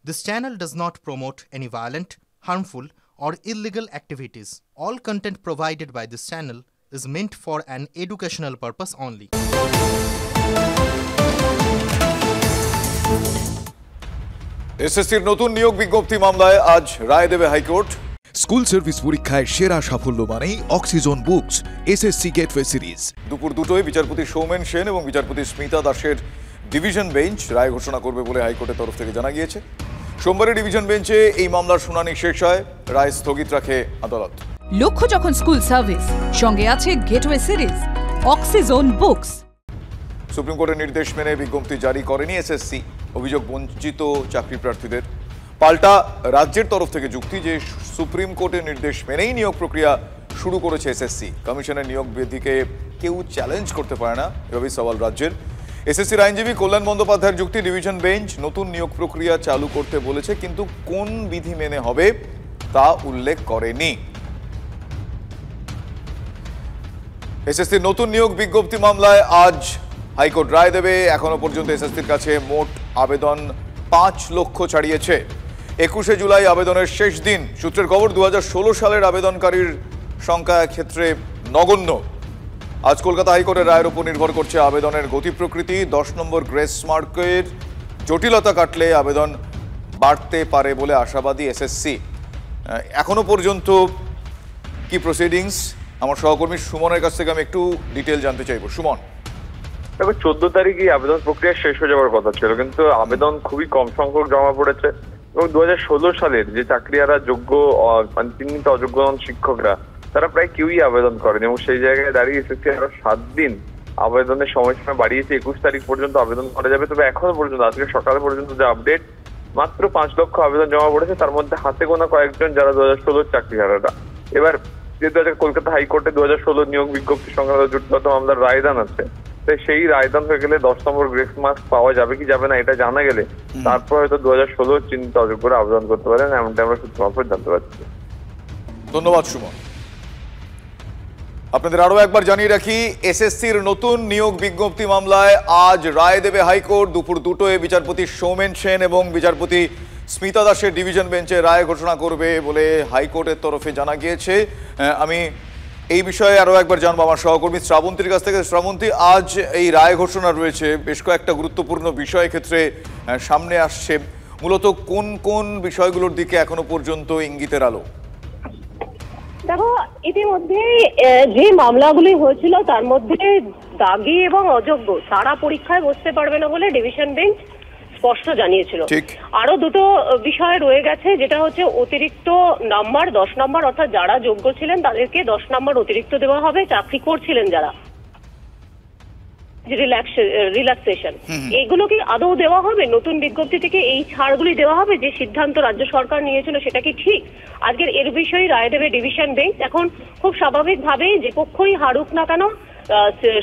This channel does not promote any violent, harmful, or illegal activities. All content provided by this channel is meant for an educational purpose only. এসএসসির নতুন নিয়োগ বিজ্ঞপ্তি মামলায় আজ রায় দেবে high court. School service পরীক্ষায় সেরা সাফল্য মানেই oxygen books SSC gateway series. দুপুর দুটোয় বিচারপতি সৌমেন সেন এবং বিচারপতি স্মিতা দাসের ডিভিশন বেঞ্চ রায় ঘোষণা করবে বলে হাইকোর্টের তরফ থেকে জানা গিয়েছে। সোমবারে ডিভিশন বেঞ্চে এই মামলার শুনানি শেষ হয়, রায় স্থগিত রাখে আদালত। লক্ষ্য যখন স্কুল সার্ভিস, সঙ্গে আছে gateway series, oxygen books. Supreme কোর্টের নির্দেশ মেনে বিজ্ঞপ্তি জারি করেনি এসএসসি। অভিযোগ বঞ্চিত চাকরি প্রার্থীদের। পাল্টা রাজ্যের তরফ থেকে যুক্তি যে সুপ্রিম কোর্টের নির্দেশ মেনেই নিয়োগ প্রক্রিয়া শুরু করেছে এসএসসি। কমিশনের নিয়োগ বিধিকে কেউ চ্যালেঞ্জ করতে পারে না, এভাবেই সওয়াল রাজ্যের। এসএসসির আইনজীবী কল্যাণ বন্দ্যোপাধ্যায়ের যুক্তি, ডিভিশন বেঞ্চ নতুন নিয়োগ প্রক্রিয়া চালু করতে বলেছে, কিন্তু কোন বিধি মেনে হবে তা উল্লেখ করেনি। এসএসসির নতুন নিয়োগ বিজ্ঞপ্তি মামলায় আজ হাইকোর্ট রায় দেবে। এখনো পর্যন্ত এসএসসির কাছে মোট আবেদন 5 লক্ষ ছাড়িয়েছে। 21শে জুলাই আবেদনের শেষ দিন। সূত্রের খবর, 2016 সালের আবেদনকারীর সংখ্যা ক্ষেত্রে নগণ্য। আজ কলকাতা হাইকোর্টের রায়ের উপর নির্ভর করছে আবেদনের গতি প্রকৃতি। 10 নম্বর গ্রেস মার্কের জটিলতা কাটলে আবেদন বাড়তে পারে বলে আশাবাদী এসএসসি। এখনো পর্যন্ত কি প্রসিডিংস, আমার সহকর্মী সুমনের কাছ থেকে আমি একটু ডিটেল জানতে চাইব। সুমন, তবে 14 তারিখে আবেদন প্রক্রিয়া শেষ হয়ে যাওয়ার কথা ছিল, কিন্তু আবেদন খুবই কম সংখ্যক জমা পড়েছে এবং 2016 সালের যে চাকরিয়ারা যোগ্য, মানে চিহ্নিত অযোগ্য শিক্ষকরা, তারা প্রায় কেউই আবেদন করেনি এবং সেই জায়গায় দাঁড়িয়ে এসএসসি আরো 7 দিন আবেদনের সময়সীমা বাড়িয়েছে। 21 তারিখ পর্যন্ত আবেদন করা যাবে। তবে এখনো পর্যন্ত, আজকে সকাল পর্যন্ত যে আপডেট, মাত্র 5 লক্ষ আবেদন জমা পড়েছে, তার মধ্যে হাতে গোনা কয়েকজন যারা 2016 চাকরিহারারা। এবার যেহেতু কলকাতা হাইকোর্টে 2016 নিয়োগ বিজ্ঞপ্তি সংক্রান্ত জটিলতা মামলার রায়দান আছে, তাই সেই রায়দান হয়ে গেলে 10 নম্বর গ্রেস মার্ক পাওয়া যাবে কি যাবে না এটা জানা গেলে তারপর হয়তো 2016 চিহ্নিত অযোগ্যরা আবেদন করতে পারেন, এমনটা আমরা সূত্র মারফত জানতে পারছি। ধন্যবাদ সুমন। আপনাদের আরো একবার জানিয়ে রাখি, এসএসসির নতুন নিয়োগ বিজ্ঞপ্তি মামলায় আজ রায় দেবে হাইকোর্ট। দুপুর দুটোয় বিচারপতি সৌমেন সেন এবং বিচারপতি স্মিতা দাসের ডিভিশন বেঞ্চে রায় ঘোষণা করবে বলে হাইকোর্টের তরফে জানা গিয়েছে। আমি এই বিষয়ে আরো একবার জানবো আমার সহকর্মী শ্রাবন্তীর কাছ থেকে। শ্রাবন্তী, আজ এই রায় ঘোষণা রয়েছে, বেশ কয়েকটা গুরুত্বপূর্ণ বিষয় ক্ষেত্রে সামনে আসছে। মূলত কোন কোন বিষয়গুলোর দিকে এখনো পর্যন্ত ইঙ্গিতের আলো? দেখো, ইতিমধ্যে যে মামলাগুলি হয়েছিল তার মধ্যে দাগী এবং অযোগ্য তারা পরীক্ষায় বসতে পারবে না বলে ডিভিশন বেঞ্চ স্পষ্ট জানিয়েছিল। আরো দুটো বিষয় রয়ে গেছে, যেটা হচ্ছে অতিরিক্ত নাম্বার 10 নম্বর, অর্থাৎ যারা যোগ্য ছিলেন তাদেরকে 10 নম্বর অতিরিক্ত দেওয়া হবে, চাকরি করছিলেন যারা, রিল্যাক্সেশন, এগুলো কি আদৌ দেওয়া হবে? নতুন বিজ্ঞপ্তি থেকে এই ছাড়গুলি দেওয়া হবে? যে সিদ্ধান্ত রাজ্য সরকার নিয়েছিল সেটা কি ঠিক? আজকের এর বিষয়ে রায় দেবে ডিভিশন বেঞ্চ। এখন খুব স্বাভাবিকভাবেই যে পক্ষই হারুক না কেন,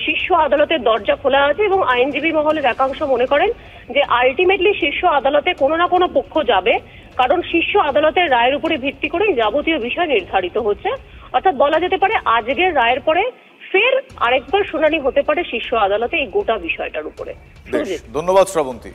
শীর্ষ আদালতের দরজা খোলা আছে এবং আইনজীবী মহলের একাংশ মনে করেন যে আলটিমেটলি শীর্ষ আদালতে কোনো না কোনো পক্ষ যাবে, কারণ শীর্ষ আদালতের রায়ের উপরে ভিত্তি করেই যাবতীয় বিষয় নির্ধারিত হচ্ছে। অর্থাৎ বলা যেতে পারে আজকের রায়ের পরে ফের আরেকবার শুনানি হতে পারে শীর্ষ আদালতে এই গোটা বিষয়টার উপরে। ধন্যবাদ শ্রাবন্তী।